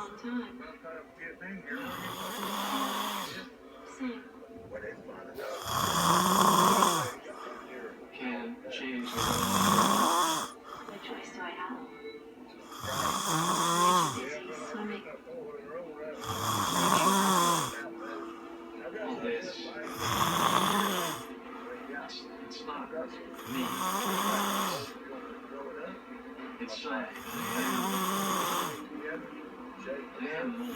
long time. Same. Can change the What choice do I have? I should busy swimming. all this. It's not me. It's them.